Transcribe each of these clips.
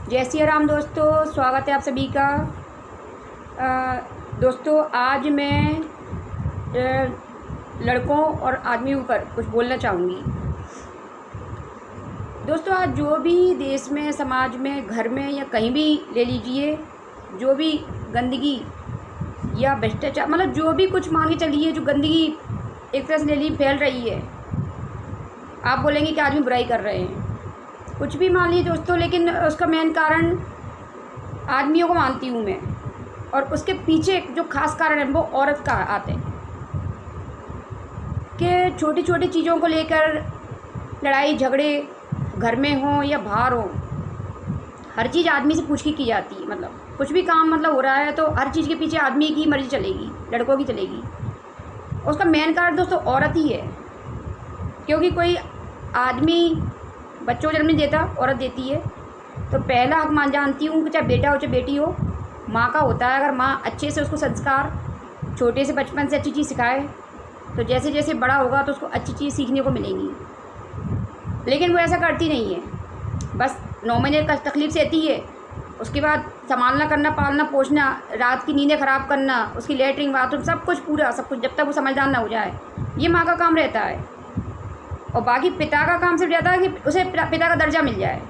जय श्री राम दोस्तों, स्वागत है आप सभी का। दोस्तों आज मैं लड़कों और आदमियों पर कुछ बोलना चाहूँगी। दोस्तों आज जो भी देश में, समाज में, घर में या कहीं भी ले लीजिए, जो भी गंदगी या भ्रष्टाचार, मतलब जो भी कुछ मान के चलिए, जो गंदगी एक तरह से ले ली फैल रही है, आप बोलेंगे कि आदमी बुराई कर रहे हैं, कुछ भी मान लीजिए दोस्तों, लेकिन उसका मेन कारण आदमियों को मानती हूँ मैं, और उसके पीछे जो खास कारण है वो औरत का आते हैं कि छोटी छोटी चीज़ों को लेकर लड़ाई झगड़े घर में हो या बाहर हो, हर चीज़ आदमी से पूछ के की जाती है। मतलब कुछ भी काम मतलब हो रहा है तो हर चीज़ के पीछे आदमी की मर्ज़ी चलेगी, लड़कों की चलेगी। उसका मेन कारण दोस्तों औरत ही है, क्योंकि कोई आदमी बच्चों को जन्म नहीं देता, औरत देती है। तो पहला हक मान जानती हूँ कि चाहे बेटा हो चाहे बेटी हो, माँ का होता है। अगर माँ अच्छे से उसको संस्कार छोटे से बचपन से अच्छी चीज़ सिखाए तो जैसे जैसे बड़ा होगा तो उसको अच्छी चीज़ सीखने को मिलेंगी। लेकिन वो ऐसा करती नहीं है, बस 9 महीने का तकलीफ़ सहती है, उसके बाद संभालना करना, पालना पोसना, रात की नींदें ख़राब करना, उसकी लेटरिन बाथरूम सब कुछ पूरा सब कुछ, जब तक वो समझदार ना हो जाए, ये माँ का काम रहता है। और बाकी पिता का काम सिर्फ रहता है कि उसे पिता का दर्जा मिल जाए,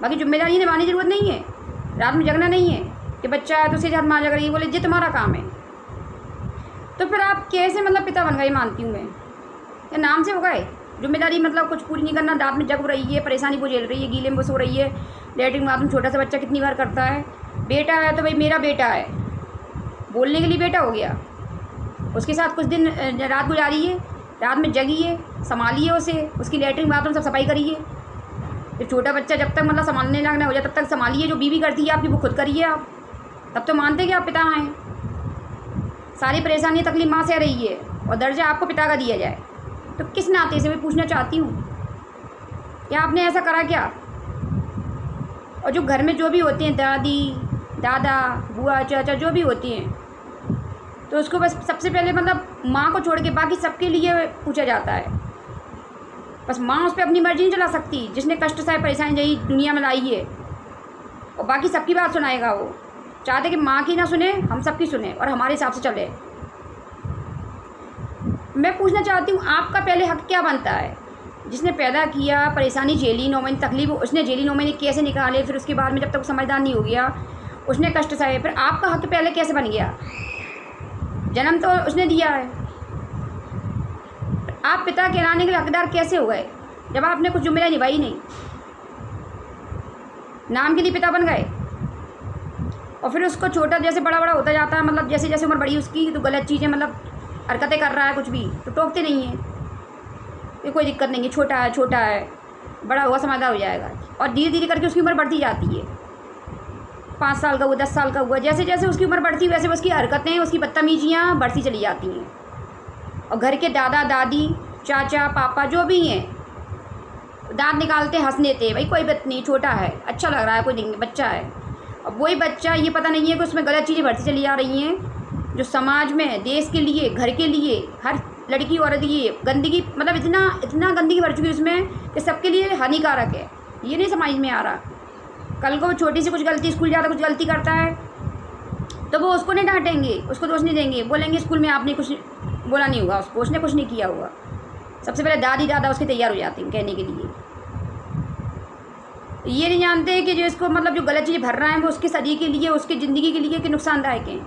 बाकी जिम्मेदारी निभाने की ज़रूरत नहीं है। रात में जगना नहीं है कि बच्चा है तो उसे जब माँ जग रही है बोले ये तुम्हारा काम है। तो फिर आप कैसे मतलब पिता बन गए, मानती हूँ मैं, या नाम से हो गए। जिम्मेदारी मतलब कुछ पूरी नहीं करना, रात में जग रही है, परेशानी वो झेल रही है, गीले में सो रही है, लेटरिन बाथरूम छोटा सा बच्चा कितनी बार करता है। बेटा है तो भाई मेरा बेटा है, बोलने के लिए बेटा हो गया, उसके साथ कुछ दिन रात गुजारी है, रात में जगिए, संभालिए उसे, उसकी लेटरिन बाथरूम सब सफाई करिए। जब छोटा बच्चा जब तक मतलब संभालने लगना हो जाए तब तक संभालिए। जो बीवी करती है आपकी वो खुद करिए आप, तब तो मानते कि आप पिता हैं। सारी परेशानी तकलीफ माँ से रही है और दर्जा आपको पिता का दिया जाए, तो किस नाते से मैं पूछना चाहती हूँ क्या आपने ऐसा करा क्या। और जो घर में जो भी होते हैं, दादी दादा बुआ चाचा जो भी होती हैं, तो उसको बस सबसे पहले मतलब माँ को छोड़ के बाकी सबके लिए पूछा जाता है। बस माँ उस पर अपनी मर्जी नहीं चला सकती, जिसने कष्ट से परेशानी यही दुनिया में लाई है, और बाकी सबकी बात सुनाएगा। वो चाहते कि माँ की ना सुने, हम सबकी सुने और हमारे हिसाब से चले। मैं पूछना चाहती हूँ आपका पहले हक क्या बनता है। जिसने पैदा किया, परेशानी झेली, 9 महीने तकलीफ उसने झेली, 9 महीने कैसे निकाले, फिर उसके बाद में जब तक समझदार नहीं हो गया उसने कष्ट सहे, फिर आपका हक पहले कैसे बन गया। जन्म तो उसने दिया है, आप पिता कहलाने के हकदार कैसे हो गए जब आपने कुछ जिम्मेदारी निभाई नहीं। नाम के लिए पिता बन गए और फिर उसको छोटा जैसे बड़ा बड़ा होता जाता है, मतलब जैसे जैसे उम्र बड़ी उसकी, तो गलत चीज़ें मतलब हरकतें कर रहा है कुछ भी, तो टोकते नहीं है, ये कोई दिक्कत नहीं है, छोटा है, बड़ा हुआ समझदार हो जाएगा। और धीरे धीरे करके उसकी उम्र बढ़ती जाती है, 5 साल का हुआ, 10 साल का हुआ, जैसे जैसे उसकी उम्र बढ़ती है वैसे उसकी हरकतें, उसकी बदतमीजियाँ बढ़ती चली जाती हैं। और घर के दादा दादी चाचा पापा जो भी हैं दांत निकालते हंसने थे, भाई कोई बात नहीं, छोटा है, अच्छा लग रहा है, कोई नहीं, बच्चा है। अब वही बच्चा ये पता नहीं है कि उसमें गलत चीज़ें बढ़ती चली जा रही हैं, जो समाज में, देश के लिए, घर के लिए, हर लड़की औरत के लिए गंदगी, मतलब इतना गंदगी बढ़ चुकी है उसमें कि सबके लिए हानिकारक है। ये नहीं समझ में आ रहा। कल को छोटी सी कुछ गलती, स्कूल जाता कुछ गलती करता है तो वो उसको नहीं डांटेंगे, उसको दोष नहीं देंगे, बोलेंगे स्कूल में आपने कुछ बोला नहीं होगा उसको, उसने कुछ नहीं किया होगा। सबसे पहले दादी दादा उसके तैयार हो जाते हैं कहने के लिए। ये नहीं जानते कि जो इसको मतलब जो गलत चीज़ें भर रहा है वो उसके शरीर के लिए, उसकी ज़िंदगी के लिए कि नुकसानदायक हैं।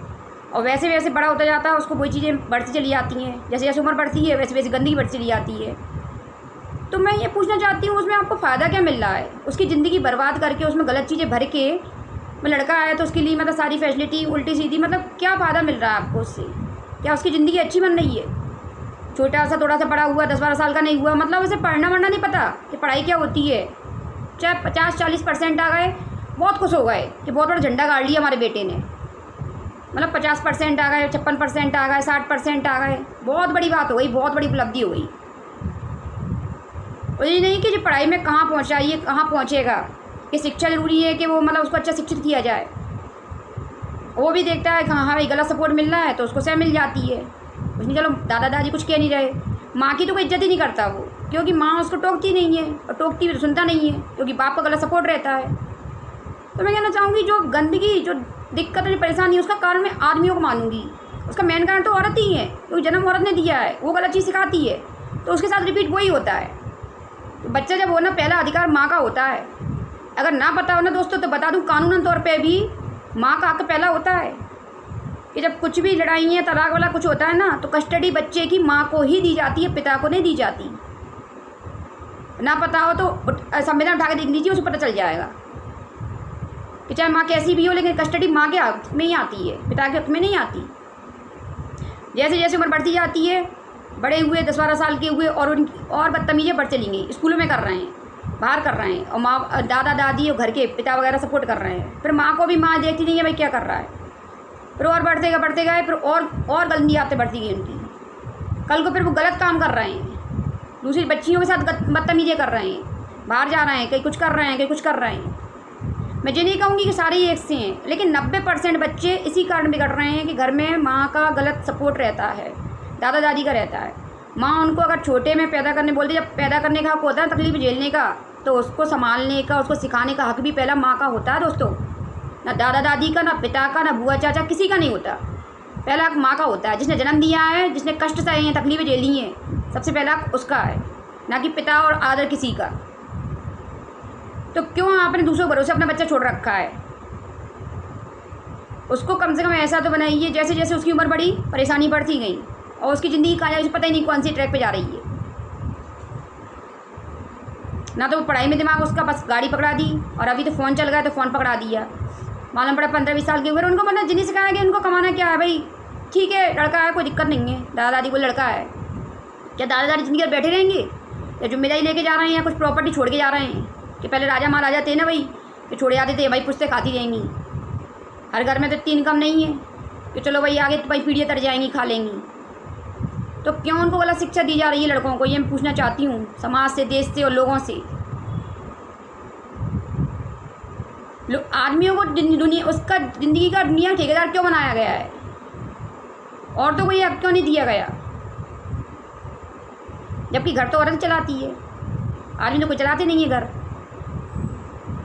और वैसे वैसे बड़ा होता जाता है, उसको वही चीज़ें बढ़ती चली जाती हैं, जैसे जैसे उम्र बढ़ती है वैसे वैसे गंदगी बढ़ती चली जाती है। तो मैं ये पूछना चाहती हूँ उसमें आपको फ़ायदा क्या मिल रहा है। उसकी ज़िंदगी बर्बाद करके उसमें गलत चीज़ें भर के, लड़का है तो उसके लिए मतलब सारी फैसिलिटी उल्टी सीधी, मतलब क्या फ़ायदा मिल रहा है आपको उससे। क्या उसकी ज़िंदगी अच्छी बन रही है। छोटा सा थोड़ा सा बड़ा हुआ, 10-12 साल का नहीं हुआ, मतलब उसे पढ़ना वढ़ना नहीं पता कि पढ़ाई क्या होती है। चाहे 50-40% आ गए, बहुत खुश हो गए कि बहुत बड़ा झंडा गाड़ लिया हमारे बेटे ने, मतलब 50% आ गए, 56% आ गए, 60% आ गए, बहुत बड़ी बात हो गई, बहुत बड़ी उपलब्धि हो गई। और ये नहीं कि जो पढ़ाई में कहाँ पहुँचा, ये कहाँ पहुँचेगा, कि शिक्षा ज़रूरी है कि वो मतलब उसको अच्छा शिक्षित किया जाए। वो भी देखता है कि हाँ भाई गलत सपोर्ट मिल रहा है तो उसको सह मिल जाती है, उसमें चलो दादा दादी कुछ कह नहीं रहे। माँ की तो कोई इज्जत ही नहीं करता वो, क्योंकि माँ उसको टोकती नहीं है, और टोकती भी तो सुनता नहीं है क्योंकि बाप का गलत सपोर्ट रहता है। तो मैं कहना चाहूँगी जो गंदगी, जो दिक्कत और परेशानी, उसका कारण मैं आदमियों को मानूंगी। उसका मेन कारण तो औरत ही है, क्योंकि जन्म औरत ने दिया है, वो गलत चीज़ सिखाती है तो उसके साथ रिपीट वही होता है। तो बच्चा जब होना, पहला अधिकार माँ का होता है। अगर ना पता हो ना दोस्तों तो बता दूँ, कानूनन तौर पे भी माँ का हक पहला होता है कि जब कुछ भी लड़ाई है, तलाक वाला कुछ होता है ना, तो कस्टडी बच्चे की माँ को ही दी जाती है, पिता को नहीं दी जाती। ना पता हो तो संविधान उठा के देख लीजिए, उसको पता चल जाएगा कि चाहे माँ कैसी भी हो, लेकिन कस्टडी माँ के हक में ही आती है, पिता के हक में नहीं आती। जैसे जैसे उम्र बढ़ती जाती है, बड़े हुए 10-12 साल के हुए और बदतमीज़ें बढ़ चली गई, स्कूलों में कर रहे हैं, बाहर कर रहे हैं, और माँ, दादा दादी और घर के पिता वगैरह सपोर्ट कर रहे हैं। फिर माँ को भी माँ देखती नहीं है भाई क्या कर रहा है, फिर और बढ़ते गए, फिर और गंदी आदतें बढ़ती गई उनकी। कल को फिर वो गलत काम कर रहे हैं, दूसरी बच्चियों के साथ बदतमीज़ें कर रहे हैं, बाहर जा रहे हैं, कहीं कुछ कर रहे हैं, कहीं कुछ कर रहे हैं। मैं ये नहीं कहूँगी कि सारे ही एक से हैं, लेकिन 90% बच्चे इसी कारण बिगड़ रहे हैं कि घर में माँ का गलत सपोर्ट रहता है, दादा दादी का रहता है। माँ उनको अगर छोटे में पैदा करने बोलती, जब पैदा करने का हक होता है तकलीफ झेलने का, तो उसको संभालने का, उसको सिखाने का हक भी पहला माँ का होता है दोस्तों। ना दादा दादी का, ना पिता का, ना बुआ चाचा, किसी का नहीं होता। पहला हक माँ का होता है, जिसने जन्म दिया है, जिसने कष्ट सहे हैं, तकलीफें झेली हैं, सबसे पहला हक उसका है, ना कि पिता और आदर किसी का। तो क्यों आपने दूसरों भरोसे अपना बच्चा छोड़ रखा है? उसको कम से कम ऐसा तो बनाइए, जैसे जैसे उसकी उम्र बढ़ी परेशानी बढ़ती गई और उसकी ज़िंदगी कहाँ जाए पता ही नहीं, कौन सी ट्रैक पे जा रही है। ना तो पढ़ाई में दिमाग उसका, बस गाड़ी पकड़ा दी, और अभी तो फ़ोन चल गया तो फ़ोन पकड़ा दिया। मालूम पड़ा 15-20 साल की उम्र, उनको मतलब जिन्हें सिखाया कि उनको कमाना क्या है भाई, ठीक है लड़का है कोई दिक्कत नहीं है, दादा दादी को लड़का है, क्या दादा दादी ज़िंदगी बैठे रहेंगे, या जिम्मेदारी लेके जा रहे हैं, या कुछ प्रॉपर्टी छोड़ के जा रहे हैं कि पहले राजा महाराजा थे ना भाई, कि छोड़े आते थे भाई, पुश्ते खाती रहेंगी। हर घर में तो इतनी इनकम नहीं है कि चलो भाई आगे तो भाई पीढ़ियाँ तर जाएंगी, खा लेंगी। तो क्यों उनको गलत शिक्षा दी जा रही है लड़कों को, ये मैं पूछना चाहती हूँ समाज से, देश से और लोगों से। आदमियों को दुनिया, उसका ज़िंदगी का दुनिया ठेकेदार क्यों बनाया गया है? औरतों को ये हक क्यों नहीं दिया गया? जबकि घर तो औरत चलाती है, आदमी तो कोई चलाते नहीं है घर।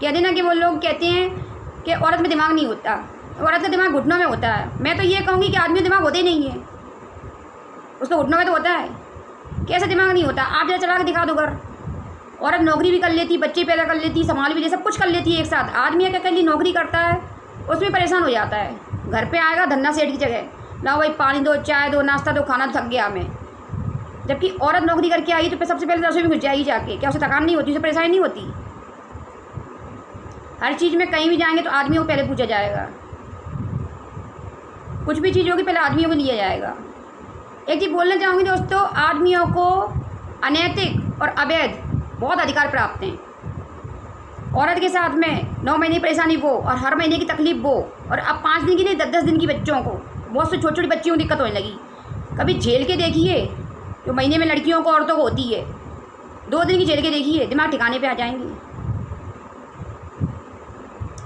कहते ना कि वो लोग कहते हैं कि औरत में दिमाग नहीं होता, औरत का दिमाग घुटनों में होता है। मैं तो ये कहूँगी कि आदमी में दिमाग होता ही नहीं है, उसको घुटनों में तो होता है। कैसे दिमाग नहीं होता? आप जरा चला के दिखा दो घर। औरत नौकरी भी कर लेती, बच्चे पैदा कर लेती, संभाल भी ले, सब कुछ कर लेती है एक साथ। आदमी क्या कर ली, नौकरी करता है, उसमें परेशान हो जाता है। घर पे आएगा धंधा सेठ की जगह, लाओ भाई पानी दो, चाय दो, नाश्ता दो, खाना, थक गया मैं। जबकि औरत नौकरी करके आई तो सबसे पहले रसोई में घुस जाएगी जाके, क्या उसे थकान नहीं होती, उसे परेशानी नहीं होती? हर चीज़ में कहीं भी जाएंगे तो आदमियों को पहले पूछा जाएगा, कुछ भी चीज़ होगी पहले आदमियों को लिया जाएगा। एक चीज़ बोलना चाहूँगी दोस्तों, आदमियों को अनैतिक और अवैध बहुत अधिकार प्राप्त हैं। औरत के साथ में 9 महीने की परेशानी वो, और हर महीने की तकलीफ वो, और अब 5 दिन की नहीं 10-10 दिन की बच्चों को, बहुत से छोटी छोटी बच्चियों को दिक्कत होने लगी। कभी झेल के देखिए, जो महीने में लड़कियों को, औरतों को होती है, 2 दिन की झेल के देखिए, दिमाग ठिकाने पे आ जाएंगे।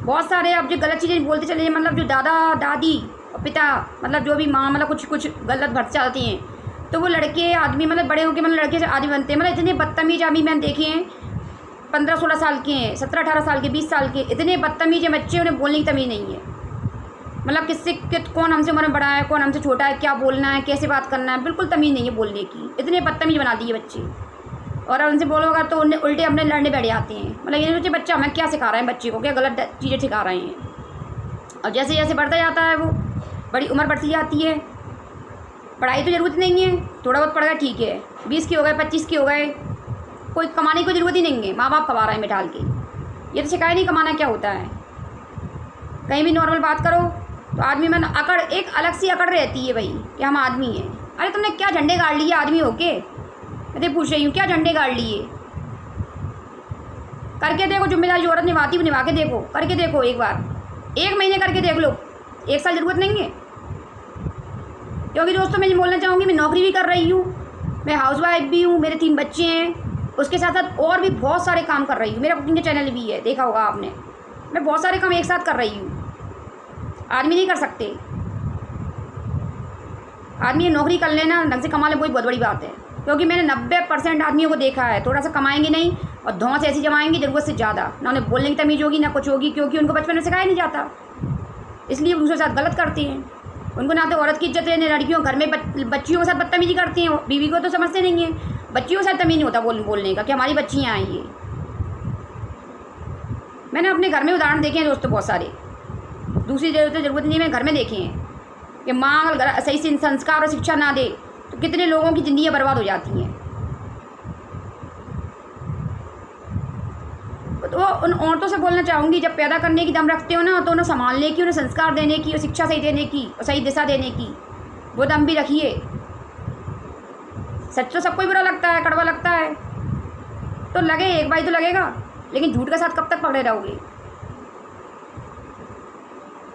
बहुत सारे अब जो गलत चीज़ें बोलते चले, मतलब जो दादा दादी और पिता, मतलब जो भी माँ, मतलब कुछ गलत भटक जाती हैं, तो वो लड़के आदमी, मतलब बड़े होकर मतलब लड़के से आदमी बनते हैं। मतलब इतने बदतमीज आदमी मैंने देखे हैं, 15-16 साल के हैं, 17-18 साल के, 20 साल के, इतने बदतमीज बच्चे, उन्हें बोलने की तमीज़ नहीं है। मतलब किससे कौन हमसे उम्र में बड़ा है, कौन हमसे छोटा है, क्या बोलना है, कैसे बात करना है, बिल्कुल तमीज़ नहीं है बोलने की। इतने बदतमीज बना दिए बच्चे, और उनसे बोलोगा तो उन्हें उल्टे अपने लड़ने बैठ जाते हैं। मतलब ये सोचे बच्चा हमें क्या सिखा रहा है, बच्चे को क्या गलत चीज़ें सिखा रहे हैं। और जैसे जैसे बढ़ता जाता है, वो बड़ी उम्र बढ़ती जाती है, पढ़ाई तो ज़रूरत नहीं है, थोड़ा बहुत पढ़ गया ठीक है, 20 के हो गए, 25 के हो गए, कोई कमाने की कोई ज़रूरत ही नहीं है, माँ बाप कमा रहे हैं बैठाल के। ये तो सिखाया नहीं कमाना क्या होता है। कहीं भी नॉर्मल बात करो तो आदमी में अकड़, एक अलग सी अकड़ रहती है भाई कि हम आदमी हैं। अरे तुमने क्या झंडे गाड़ लिए आदमी होके? मैं तो पूछ रही हूँ, क्या झंडे गाड़ लिए? करके देखो, जिम्मेदारी जो औरत निभाती वो निभा के देखो, करके देखो एक बार, 1 महीने करके देख लो, 1 साल ज़रूरत नहीं है। क्योंकि दोस्तों मैं ये बोलना चाहूँगी, मैं नौकरी भी कर रही हूँ, मैं हाउसवाइफ भी हूँ, मेरे 3 बच्चे हैं, उसके साथ साथ और भी बहुत सारे काम कर रही हूँ। मेरा कुकिंग का चैनल भी है, देखा होगा आपने। मैं बहुत सारे काम एक साथ कर रही हूँ, आदमी नहीं कर सकते। आदमी नौकरी कर लेना, ढंग से कमा ले, वही बहुत बड़ी बात है। क्योंकि मैंने 90% आदमियों को देखा है, थोड़ा सा कमाएंगे नहीं और धौंस ऐसी जमाएंगी ज़रूरत से ज़्यादा, ना उन्हें बोलने की तमीज़ होगी ना कुछ होगी, क्योंकि उनको बचपन में सिखाया नहीं जाता, इसलिए दूसरे के साथ गलत करती हैं। उनको ना तो औरत की इज्जत रहने, लड़कियों घर में बच्चियों के साथ बदतमीजी करती हैं, बीवी को तो समझते नहीं हैं, बच्चियों के साथ तमीज़ नहीं होता बोलने का कि हमारी बच्चियाँ आई ये। मैंने अपने घर में उदाहरण देखे हैं दोस्तों बहुत सारे, दूसरी ज़रूरत नहीं, मैंने घर में देखे हैं कि माँ अगर सही से संस्कार और शिक्षा ना दे तो कितने लोगों की ज़िंदगियाँ बर्बाद हो जाती हैं। तो उन औरतों से बोलना चाहूँगी, जब पैदा करने की दम रखते हो ना तो उन्हें संभालने की, उन्हें संस्कार देने की और शिक्षा सही देने की और सही दिशा देने की वो दम भी रखिए। सच तो सबको ही बुरा लगता है, कड़वा लगता है, तो लगे एक बार तो लगेगा, लेकिन झूठ के साथ कब तक पकड़े रहोगे।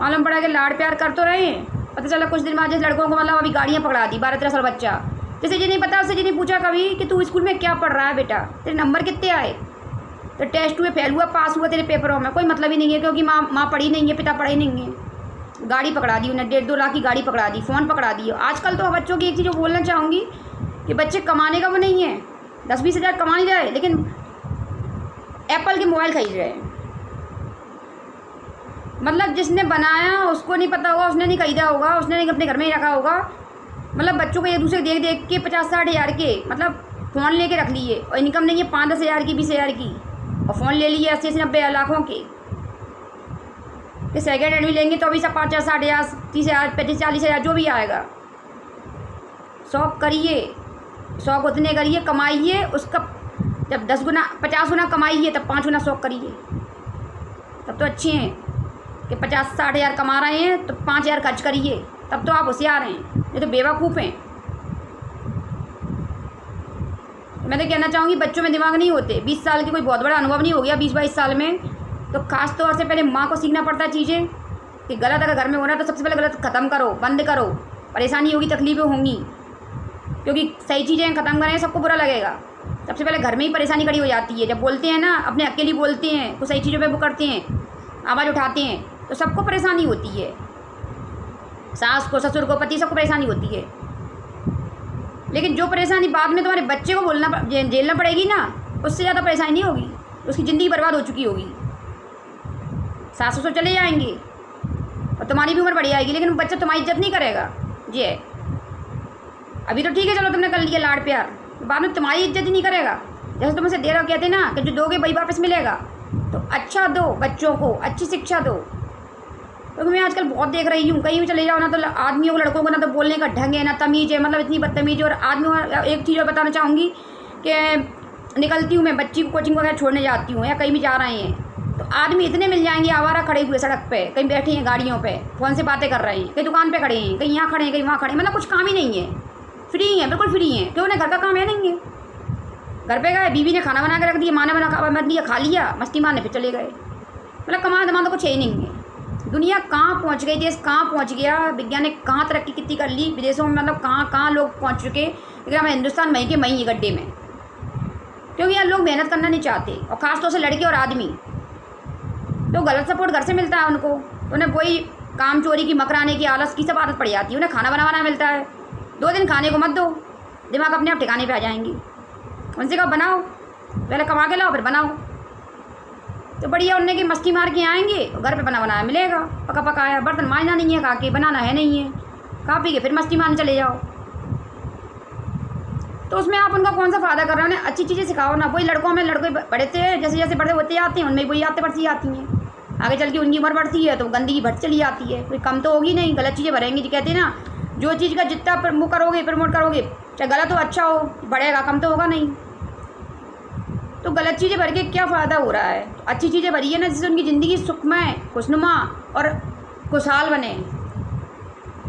मालूम पड़ा कि लाड़ प्यार कर तो रहे हैं, पता चला कुछ दिन बाद जैसे लड़कों को मतलब अभी गाड़ियाँ पकड़ा दी, 12-13 साल बच्चा, जैसे जिन्हें पता उससे जिन्हें पूछा कभी कि तू स्कूल में क्या पढ़ रहा है बेटा, तेरे नंबर कितने आए, तो टेस्ट हुए, फेल हुआ, पास हुआ तेरे पेपरों में, कोई मतलब ही नहीं है, क्योंकि माँ पढ़ी नहीं है, पिता पढ़े नहीं है। गाड़ी पकड़ा दी उन्हें, 1.5-2 लाख की गाड़ी पकड़ा दी, फ़ोन पकड़ा दी। आजकल तो बच्चों की एक चीज़ बोलना चाहूँगी कि बच्चे कमाने का वो नहीं है, 10-20 हज़ार कमा नहीं रहे, लेकिन एप्पल के मोबाइल खरीद रहे हैं। मतलब जिसने बनाया उसको नहीं पता होगा, उसने नहीं खरीदा होगा, उसने नहीं अपने घर में ही रखा होगा। मतलब बच्चों को एक दूसरे देख देख के 50-60 हज़ार के मतलब फ़ोन लेके रख लिए, और इनकम नहीं है 5-10 हज़ार की, 20 हज़ार की, और फ़ोन ले लिए 80-90 लाखों के। सेकेंड हैंड भी लेंगे तो अभी सब 50-60 हज़ार, 30 हज़ार, 35-40 हज़ार जो भी आएगा। शौक़ करिए, शौक़ उतने करिए, कमाइए, उसका जब 10 गुना 50 गुना कमाइए तब 5 गुना शौक़ करिए, तब तो अच्छे हैं कि 50-60 हज़ार कमा रहे हैं तो 5 हज़ार खर्च करिए, तब तो आप होशियार हैं, ये तो बेवकूफ़ हैं। मैं तो कहना चाहूँगी बच्चों में दिमाग नहीं होते, 20 साल की कोई बहुत बड़ा अनुभव नहीं हो गया 20-22 साल में, तो ख़ास तौर से पहले माँ को सीखना पड़ता है चीज़ें कि गलत अगर घर में हो रहा है तो सबसे पहले गलत ख़त्म करो, बंद करो, परेशानी होगी, तकलीफ़ें होंगी, क्योंकि सही चीज़ें ख़त्म करें सबको बुरा लगेगा। सबसे पहले घर में ही परेशानी खड़ी हो जाती है, जब बोलते हैं ना अपने अकेले बोलते हैं, कुछ सही चीज़ों पर वो करते हैं, आवाज़ उठाते हैं, तो सबको परेशानी होती है, सास को, ससुर को, पति, सबको परेशानी होती है। लेकिन जो परेशानी बाद में तुम्हारे बच्चे को झेलना पड़ेगी ना, उससे ज़्यादा परेशानी नहीं होगी, उसकी ज़िंदगी बर्बाद हो चुकी होगी। सास ससुर चले जाएंगे और तुम्हारी भी उम्र बढ़ जाएगी, लेकिन बच्चा तुम्हारी इज्जत नहीं करेगा। जी है, अभी तो ठीक है, चलो तुमने कर लिया लाड़ प्यार, बाद में तुम्हारी इज्जत ही नहीं करेगा। जैसे तुम उसे दे रहे हो, कहते ना कि जो दोगे वही वापस मिलेगा, तो अच्छा दो, बच्चों को अच्छी शिक्षा दो। क्योंकि मैं आजकल बहुत देख रही हूँ, कहीं भी चले जाओ ना तो आदमियों को, लड़कों को ना तो बोलने का ढंग है ना तमीज़ है, मतलब इतनी बदतमीज़। और आदमियों, एक चीज़ और बताना चाहूँगी कि निकलती हूँ मैं, बच्ची को कोचिंग वगैरह छोड़ने जाती हूँ या कहीं भी जा रहे हैं, तो आदमी इतने मिल जाएंगे आवारा खड़े हुए सड़क पे, कहीं बैठे हैं गाड़ियों पे, फ़ोन से बातें कर रहे हैं, कहीं दुकान पे खड़े हैं, कहीं यहाँ खड़े हैं, कहीं वहाँ खड़े हैं, मतलब कुछ काम ही नहीं है, फ्री हैं, बिल्कुल फ्री हैं। क्यों, उन्हें घर का काम है नहीं है, घर पे गए, बीवी ने खाना बना के रख दिया, माँ ने बना दिया, खा लिया, मस्ती मारने पे चले गए, मतलब कमा दमा तो कुछ है ही नहीं है। दुनिया कहाँ पहुँच गई, देश कहाँ पहुँच गया, विज्ञान ने कहाँ तरक्की कितनी कर ली, विदेशों में मतलब कहाँ कहाँ लोग पहुँच चुके, लेकिन हमें हिंदुस्तान मई के मई गड्ढे में, क्योंकि यार लोग मेहनत करना नहीं चाहते, और ख़ास तौर से लड़के और आदमी। तो गलत सपोर्ट घर से मिलता है उनको, तो उन्हें वही काम चोरी की, मकराने की, आलस की सब आदत पड़ जाती है। उन्हें खाना बनाना मिलता है, 2 दिन खाने को मत दो, दिमाग अपने आप ठिकाने पे आ जाएंगी। उनसे कहो बनाओ, पहले कमा के लाओ फिर बनाओ, तो बढ़िया उनने की मस्ती मार के आएंगे, घर पे बना बनाया मिलेगा, पका पकाया, बर्तन मांजना नहीं है, खा के बनाना है नहीं है, खा पी के फिर मस्ती मारने चले जाओ। तो उसमें आप उनका कौन सा फ़ायदा कर रहे हो? उन्हें अच्छी चीज़ें सिखाओ ना। वही लड़कों में, लड़के बढ़ते हैं, जैसे जैसे बड़े होते जाते हैं उनमें वही आते बढ़ती जाती हैं, आगे चल के उनकी उम्र बढ़ती है तो गंदगी बढ़ती चली जाती है, कोई कम तो होगी नहीं, गलत चीज़ें भरेंगी। जो कहते हैं ना, जो चीज़ का जितना प्रमोट करोगे, चाहे गलत हो अच्छा हो, बढ़ेगा, कम तो होगा नहीं। तो गलत चीज़ें भर के क्या फ़ायदा हो रहा है? तो अच्छी चीज़ें भरिए ना, जिससे उनकी ज़िंदगी सुखमय, खुशनुमा और खुशहाल बने,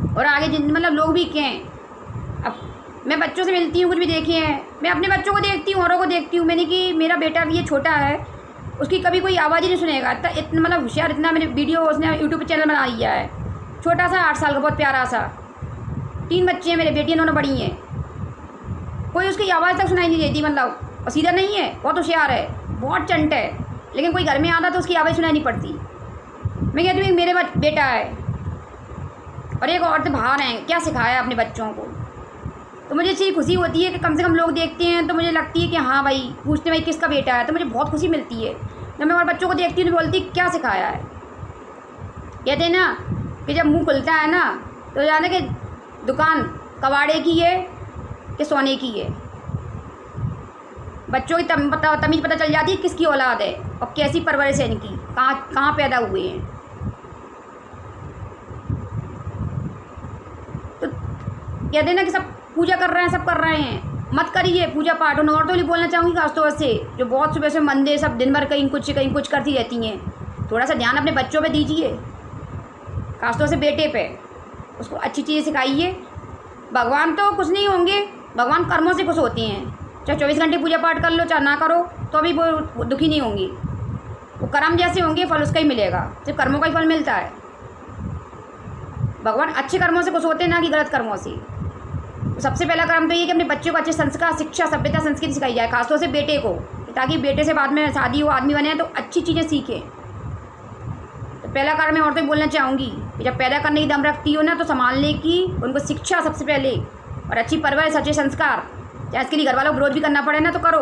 और आगे मतलब लोग भी कहें। अब मैं बच्चों से मिलती हूँ, कुछ भी देखे हैं, मैं अपने बच्चों को देखती हूँ, औरों को देखती हूँ, मैंने कि मेरा बेटा भी ये छोटा है, उसकी कभी कोई आवाज़ ही नहीं सुनेगा, इतना मतलब होशियार, इतना मैंने वीडियो उसने यूट्यूब चैनल बना लिया है, छोटा सा 8 साल का, बहुत प्यारा सा, 3 बच्चे हैं मेरे, बेटियाँ दोनों बड़ी हैं, कोई उसकी आवाज़ तक सुनाई नहीं देती, मतलब और सीधा नहीं है, बहुत होशियार है, बहुत चंट है, लेकिन कोई घर में आता तो उसकी आवाज़ सुनाई नहीं पड़ती। मैं कहती हूँ मेरे बेटा है और एक औरत बाहर हैं, क्या सिखाया अपने बच्चों को? तो मुझे अच्छी खुशी होती है कि कम से कम लोग देखते हैं तो मुझे लगती है कि हाँ भाई, पूछते भाई किसका बेटा है, तो मुझे बहुत खुशी मिलती है। जब मैं और बच्चों को देखती हूँ तो बोलती क्या सिखाया है। कहते हैं ना कि जब मुंह खुलता है ना तो जाने कि दुकान कबाड़े की है कि सोने की है। बच्चों की तमीज़ पता चल जाती है किसकी औलाद है और कैसी परवरिश है इनकी, कहाँ पैदा हुए हैं। तो कहते हैं ना कि सब पूजा कर रहे हैं, सब कर रहे हैं, मत करिए पूजा पाठ। उन औरतों लिए बोलना चाहूँगी खासतौर से जो बहुत सुबह से मंदिर सब दिन भर कहीं कुछ करती रहती हैं, थोड़ा सा ध्यान अपने बच्चों पे दीजिए, खासतौर से बेटे पे। उसको अच्छी चीज़ें सिखाइए। भगवान तो कुछ नहीं होंगे, भगवान कर्मों से खुश होते हैं। चाहे 24 घंटे पूजा पाठ कर लो चाहे ना करो तो भी वो दुखी नहीं होंगी। वो कर्म जैसे होंगे फल उसका ही मिलेगा, सिर्फ कर्मों का ही फल मिलता है। भगवान अच्छे कर्मों से खुश होते हैं, ना कि गलत कर्मों से। तो सबसे पहला कर्म तो ये कि अपने बच्चों को अच्छे संस्कार, शिक्षा, सभ्यता, संस्कृति सिखाई जाए, खासतौर से बेटे को, ताकि बेटे से बाद में शादी हो, आदमी बने तो अच्छी चीज़ें सीखें। तो पहला कर्म मैं औरतें बोलना चाहूँगी कि जब पैदा करने की दम रखती हो ना तो संभालने की उनको शिक्षा सबसे पहले, और अच्छी परवरिश, अच्छे संस्कार। चाहे इसके लिए घर वालों को विरोध भी करना पड़े ना तो करो,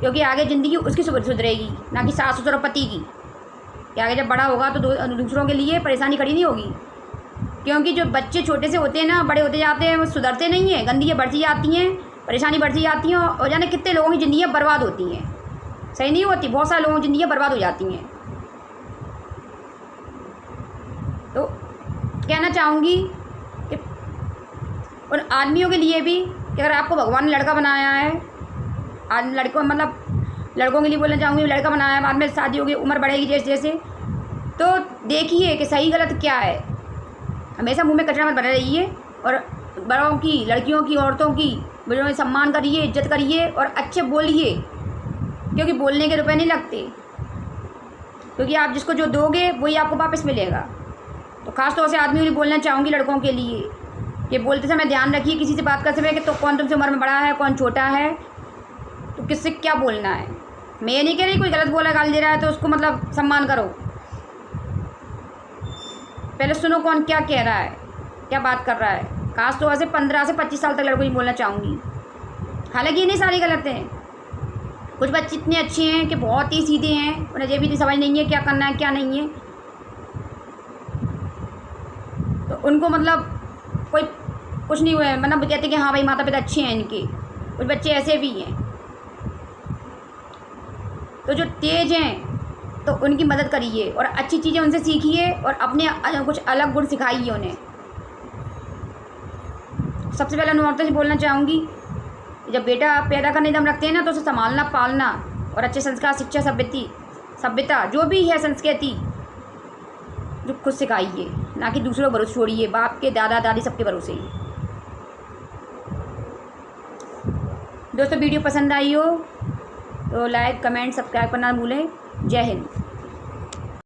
क्योंकि आगे ज़िंदगी उसकी सुधरेगी, ना कि सास ससुर और पति की। कि आगे जब बड़ा होगा तो दूसरों के लिए परेशानी खड़ी नहीं होगी। क्योंकि जो बच्चे छोटे से होते हैं ना, बड़े होते जाते हैं, वो सुधरते नहीं हैं, गंदगियाँ बढ़ती जाती हैं, परेशानी बढ़ती जाती हैं, और जाने कितने लोगों की ज़िंदगियाँ बर्बाद होती हैं। सही नहीं होती, बहुत सारे लोगों की ज़िंदगियाँ बर्बाद हो जाती हैं। तो कहना चाहूँगी कि उन आदमियों के लिए भी कि अगर आपको भगवान ने लड़का बनाया है, आज लड़कों के लिए बोलना चाहूँगी, लड़का बनाया है, बाद में शादी होगी, उम्र बढ़ेगी जैसे जैसे, तो देखिए कि सही गलत क्या है। हमेशा मुंह में कचरा मत भरे रहिए, और बड़ों की, लड़कियों की, औरतों की, बड़ों में सम्मान करिए, इज्जत करिए और अच्छे बोलिए, क्योंकि बोलने के रुपए नहीं लगते। क्योंकि आप जिसको जो दोगे वही आपको वापस मिलेगा। तो ख़ास तौर से आदमियों को बोलना चाहूँगी लड़कों के लिए कि बोलते समय ध्यान रखिए किसी से बात करते समय कि तो कौन तुमसे उम्र में बड़ा है, कौन छोटा है, तो किससे क्या बोलना है। मैं ये नहीं कह रही कोई गलत बोला, गाली दे रहा है तो उसको सम्मान करो, पहले सुनो कौन क्या कह रहा है, क्या बात कर रहा है। खास तौर से 15 से 25 साल तक लड़कों को बोलना चाहूँगी। हालांकि ये नहीं सारे गलत हैं, कुछ बच्चे इतने अच्छे हैं कि बहुत ही सीधे हैं, उन्हें ये भी समझ नहीं है क्या करना है क्या नहीं है। तो उनको कोई कुछ नहीं हुआ है, कहते हैं कि हाँ भाई माता पिता अच्छे हैं इनके। कुछ बच्चे ऐसे भी हैं तो जो तेज हैं तो उनकी मदद करिए और अच्छी चीज़ें उनसे सीखिए और अपने कुछ अलग गुण सिखाइए उन्हें। सबसे पहले उन औरतों से बोलना चाहूँगी, जब बेटा पैदा करने दम रखते हैं ना तो उसे संभालना, पालना और अच्छे संस्कार, शिक्षा, सभ्यता जो भी है संस्कृति जो खुद सिखाइए, ना कि दूसरों को भरोसे छोड़िए, बाप के, दादा दादी सबके भरोसे ही। दोस्तों वीडियो पसंद आई हो तो लाइक, कमेंट, सब्सक्राइब करना भूलें। जय हिंद।